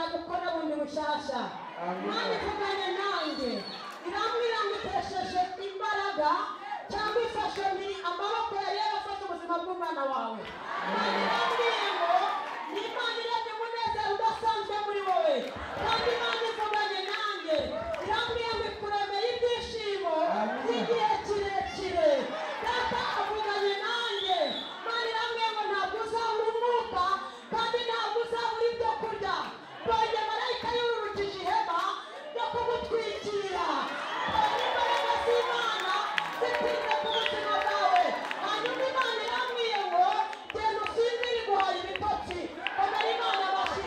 itangira gukora bundi bushasha. Imana ivuganye nanjye irambwira ngo itesheje imbaraga cyangwa ifashe amaboko yari yarafashe ubuzima bw'umwana wawe. Irambwira ngo ni Imana iremye umunezero udasanzwe muri wowe, kandi Imana ivuganye nanjye irambwira ngo ikuremeye ibyishimo by'igihe kirekire. Data avuganye nanjye, Imana irambwira ngo ntabwo uzabura umwuka kandi ntabwo uzabura ibyo kurya. Mbonye marayika yururukije ihema ryo kugutwikira. Imbaraga z'Imana zitinze ku buzima bwawe. Hanyuma Imana irambwiye ngo genda usinzire iguhaye ibitotsi. Komera Imana amashyi.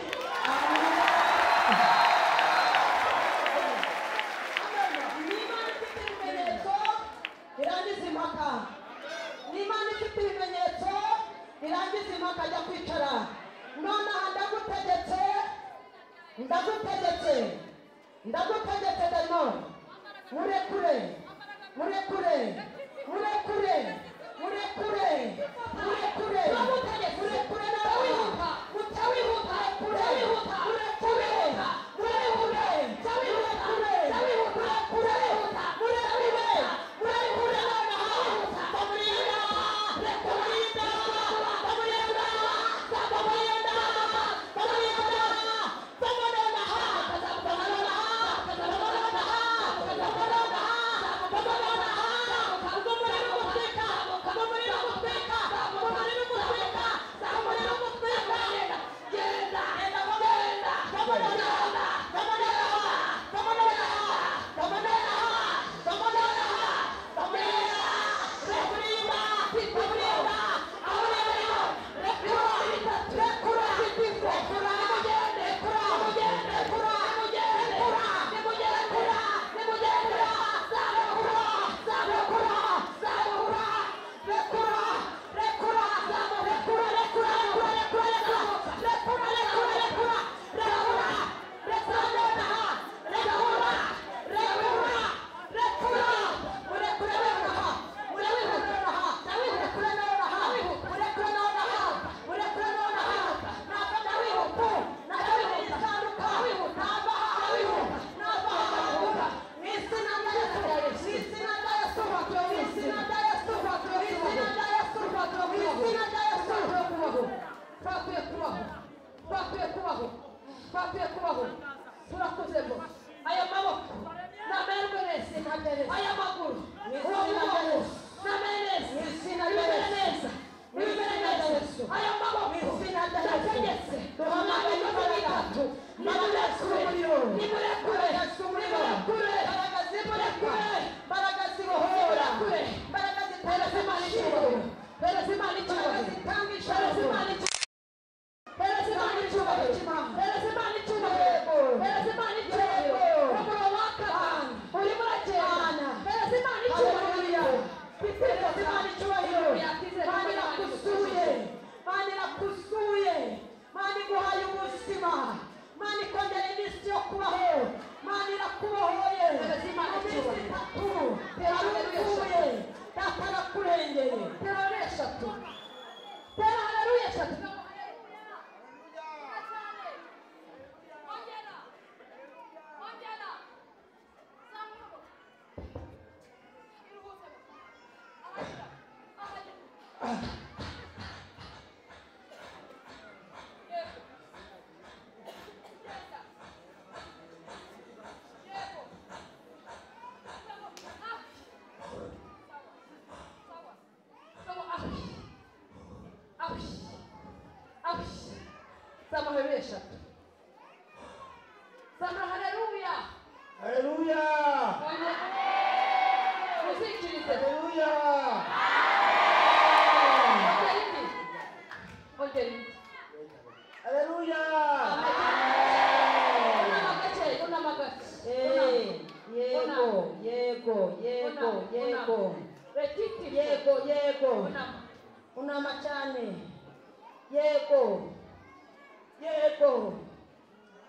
Ni Imana ifite ibimenyetso irangiza impaka. Ni Imana ifite ibimenyetso irangiza impaka. Ajya kwicara. Nonaha ndagutegetse dayimoni, murekure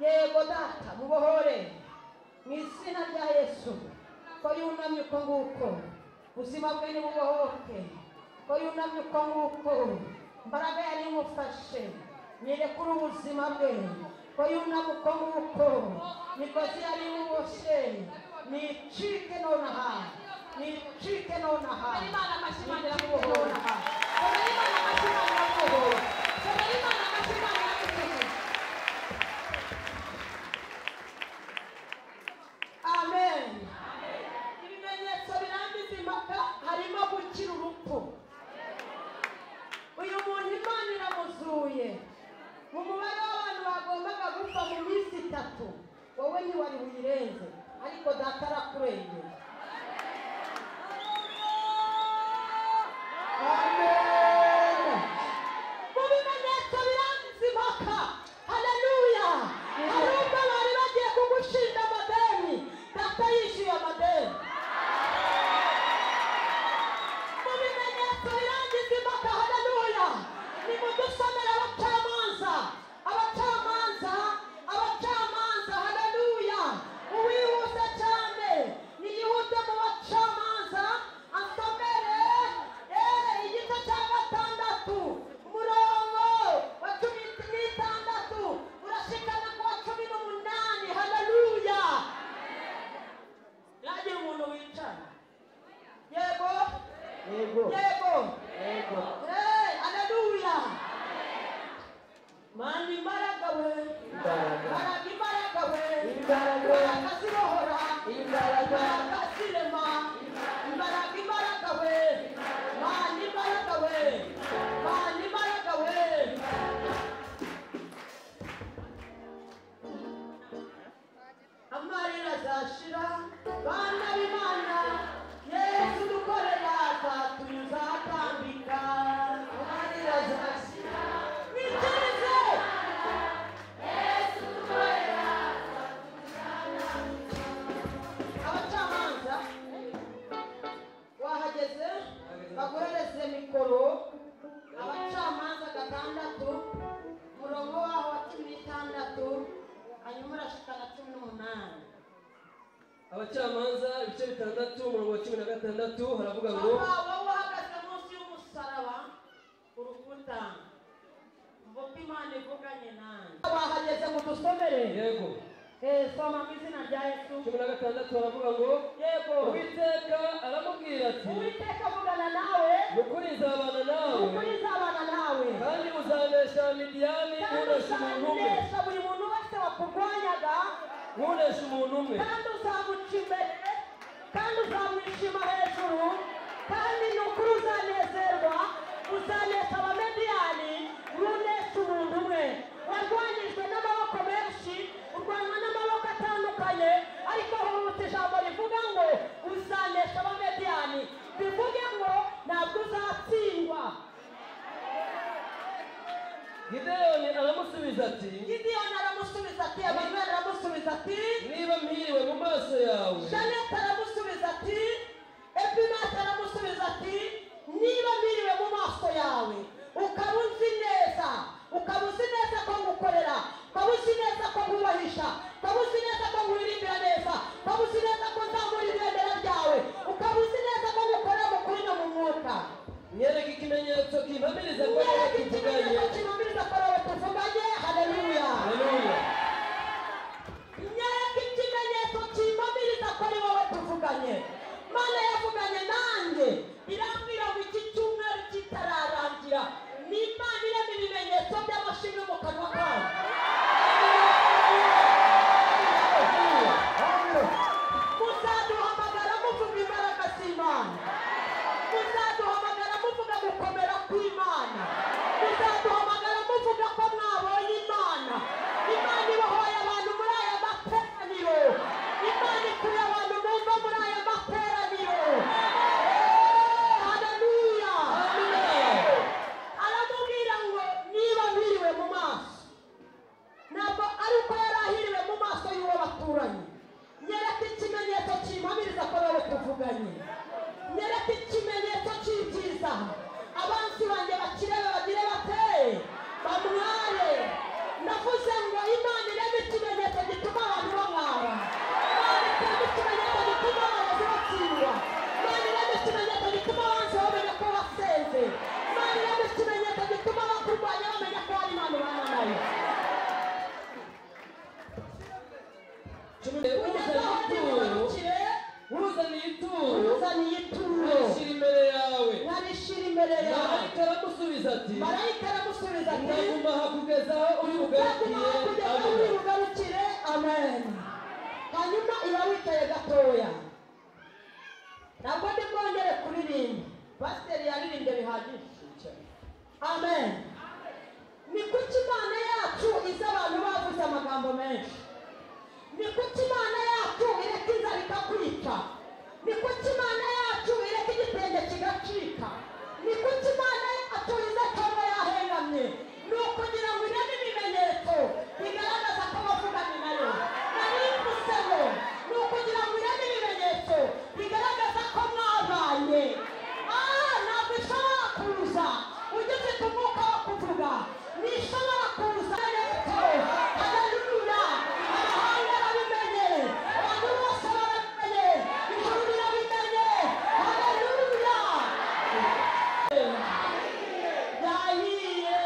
yego data mubohore mu izina rya Yesu. Ko yunamye uko nguko ubuzima bwe nibubohoke. Ko yunamye uko nguko imbaraga yari imufashe nirekure ubuzima bwe ko yunamuko nguko migozi yari wose nicike nonaha nicike nonaha Imana amashimana nonaha Imana amashimana nonaha Imana amashimana nonaha Amen. Ibimenyetso birangiza impaka harimo gukira urupfu. Uyu muntu Imana iramuzuye mu mubare w'abantu bagombaga gupfa mu minsi 3 wowe ntiwari buyirenze ariko data arakurengera. Amen. Mu bimenyetso birangiza impaka haleluya hari ubwo bari bagiye kugushinja amadeni data yishyuye amadeni. Mu bimenyetso birangiza impaka haleluya nimudusomera abacamanza haleluya uwihuse cyane niyihute mu bacamanza asomere igice cya 6 umurongo wa 16 urashikana ku wa 18 haleluya yagira umuntu wicara yego haleluya mani imbaraga we imbaraga zirohora imbaraga zirema imbaraga we mani imbaraga we amarira azashira bana b'Imana Yesu dukorera azatunyuza atambika amarira azashira niturize Yesu dukorera abacamanza wahageze baguhereze mikoro abacamanza 6 umurongo waho wa 16 hanyuma urashikana 18 abacamanza ibice 6 umurongo wa 16 haravuga ngo wowe uhagaze munsi y'umusaraba urukuta mvuga Imana ivuganye nanjye bahageze mu dusomere yego soma mu izina rya Yesu 16 haravuga ngo yego Uwiteka aramubwira ati Uwiteka avugana nawe ukuri nzabana nawe kandi uzanesha Midiyani ntunesha umuntu umwe buri muntu wese wakurwanyaga ntunesha umuntu umwe kandi uzamuca imbere kandi uzamwishima hejuru kandi nukuri uzanezerwa uzanesha abamediyani ntunesha umuntu umwe warwanyijwe n'amaboko menshi urwanwa n'amaboko atandukanye ariko hurutse ijambo rivuga ngo uzanesha abamediyani bivuge ngo ntabwo uzatsindwa. Gideyoni aramusubiza ati Emmanuel aramusubiza ati niba mpiriwe mu maso yawe Janet aramusubiza ati Epinate aramusubiza ati niba mpiriwe mu maso yawe ukaba uzi neza ko ngukorera ukaba uzi neza ko ngubahisha ukaba uzi neza ko nguririmbira neza ukaba uzi neza ko nzamura ibendera ryawe ukaba uzi neza ko ngukorera mu kuri no mu mwuka nyereka ikimenyetso kimpamiriza ko tuvuganye haleluya nyereka ikimenyetso kimpamiriza ko ari wowe tuvuganye Mana yavuganye nanjye irambwira ngo iki cyumweru kitararangira ni Imana irema ibimenyetso by'amashimwe mu kanwa kawe muzaduhamagara muvuga imbaraga z'Imana muzaduhamagara muvuga gukomera kw'Imana muzaduhamagara haleluya. marayika aramusubiza ati ndaguma aha kugeza aho uri bugarukire. Amen. Hanyuma iba wicaye gatoya, ntabwo ndi bwongere kuririmba, pasiteri yaririmbye bihagije. Amen. Ni kuki Imana yacu izi abantu bavuze amagambo menshi? Ni kuki Imana yacu ireka inzara ikakwica? Ni kuki Imana yacu ireka igitenge kigacika? Ni kuki Imana yacu iza cyangwa yahengamye? Ni ukugira ngo irebe ibimenyetso bigaragaza ko bavuganye nayo. Nari mvuseho ni ukugira ngo irebe ibimenyetso bigaragaza ko mwabaye. Ntabwo ishobora kuza ugifite umwuka wo kuvuga, ntishobora kuza neza. Haleluya. Amahanga arabimenye, abantu bose barabimenye, ijuru rirabimenye. Haleluya. Yahiye.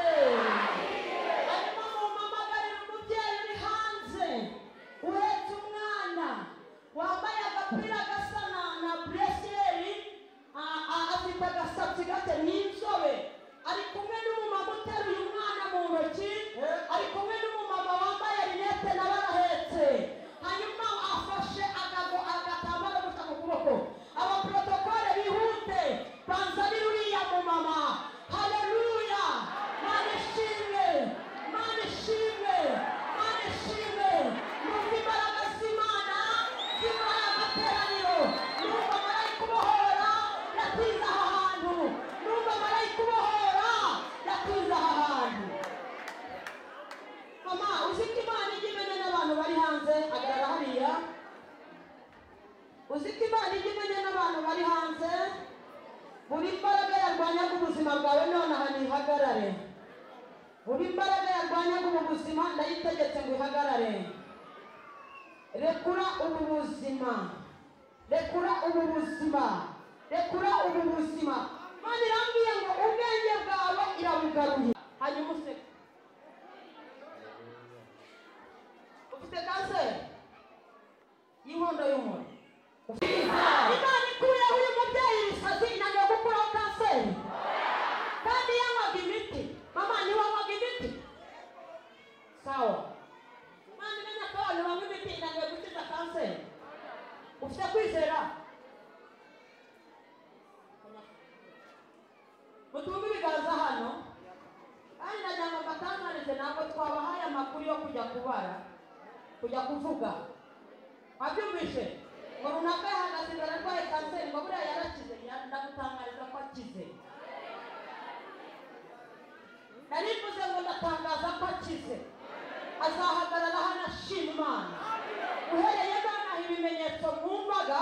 Hanyuma mumpamagarire umubyeyi uri hanze uhetse umwana wambaye agapira gasa na buresiyeri, afite agasatsi gake n'inzobe, ari kumwe n'umumama uteruye umwana mu ntoki, ari kumwe n'umumama wambaye rinete nawe arahetse. Hanyuma afashe agatambaro gusa ku kuboko. Abaprotokole bihute banzanire uriya mumama. Haleluya. Mana ishimwe, Mana ishimwe, Mana ishimwe. Numva imbaraga z'Imana zimara amateraniro. Numva marayika ubohora yatinze aha hantu. Numva marayika ubohora yatinze aha hantu. Mama, uzi ko Imana ijya imenya n'abantu bari hanze? Hagarara hariya. Uzi ko Imana ijya imenya n'abantu bari hanze? Buri mbaraga yarwanyaga ubuzima bwawe none aha ntihagarare. Buri mbaraga yarwanyaga ubu buzima ndayitegetse ngo ihagarare. Rekura ubu buzima, rekura ubu buzima, rekura ubu buzima. Mana irambwiye ngo ubwenge bwawe irabugaruye. Hanyuma useke. Ufite kanseri y'inkondo y'umura. Imana ikuyeho uyu mubyeyi ibisazi inaniwe gukuraho kanseri kandi yanywaga imiti. Mama, ntiwanywaga imiti? Sawa. Imana imenya ko abantu banywa imiti inaniwe gukiza kanseri. Ufite kwizera? Mutunge ibiganza hano kandi nagira ngo mbatangarize, ntabwo twabahaye amakuru yo kujya kubara, kujya kuvuga. Wabyumvise? Ngo runaka yahagaze imbere arwaye kanseri, ngo buriya yarakize. Ndagutangariza ko akize. Narivuze ngo ndatangaza ko akize. Azahagarara hano ashima Imana. Uhereye nonaha ibimenyetso mwumvaga,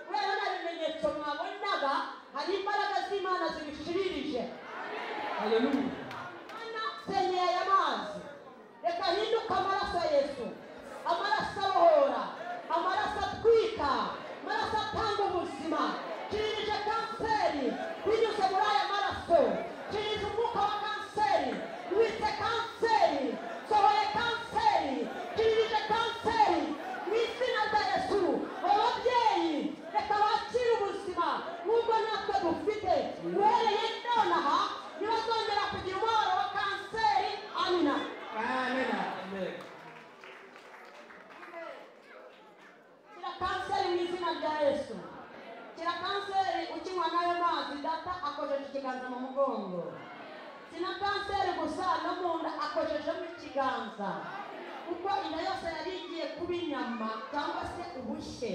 kubera nta bimenyetso mwabonaga, hari imbaraga z'Imana zibishiririje. Haleluya. Mana, senyeye amazi, reka hinduka amaraso ya Yesu. Amaraso abohora, amaraso atwika, amaraso atanga ubuzima. Kiririje kanseri binyuze muri aya maraso. Kiririza umwuka wa kanseri, witse kanseri, sohoye kanseri, kiririje kanseri mu izina rya Yesu. Ababyeyi reka bakire ubuzima nk'ubwo natwe dufite. Uhereye nonaha ntibazongera kugira umubabaro wa kanseri. Amina. Amina. Kira kanseri mu izina rya Yesu. Kira kanseri ukinywa n'ayo mazi. Data akojeje ikiganza mu mugongo. Sina kanseri gusa no mu nda akojejemo ikiganza, kuko inda yose yari igiye kuba inyama cyangwa se ubushye,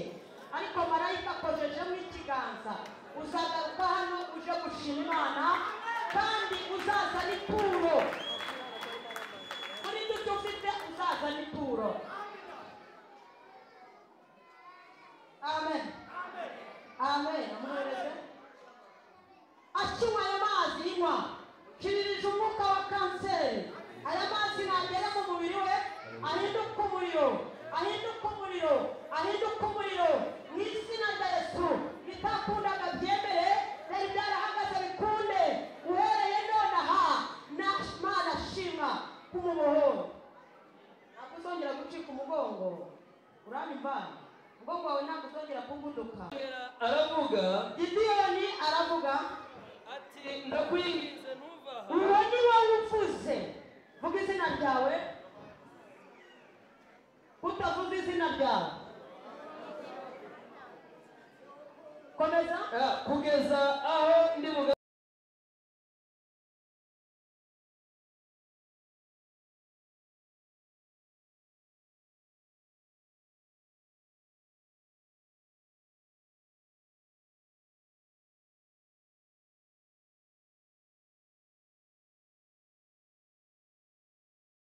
ariko marayika akojejemo ikiganza. Uzagaruka hano uje gushima Imana kandi uzazana ituro. Muri ibyo ufite uzazana ituro. Amen. Amen. Amuhereze akinywa ayo mazi yinywa. Kiririje umwuka wa kanseri. Aya mazi nagera mu mubiri we ahinduka umuriro, ahinduka umuriro, ahinduka umuriro mu izina rya Yesu. Bitakundaga byemere, byari byarahagaze bikunde. Uhereye nonaha Mana shima kumubohora. Ntabwo uzongera gucika umugongo. Uranyumva? Umugongo wawe ntabwo uzongera kuguduka. aravuga, Gideyoni aravuga ati ndakwinginze ntuva aha. uwo ni wowe uvuze. Vuga izina ryawe. Utavuze izina ryawe komeza. Kugeza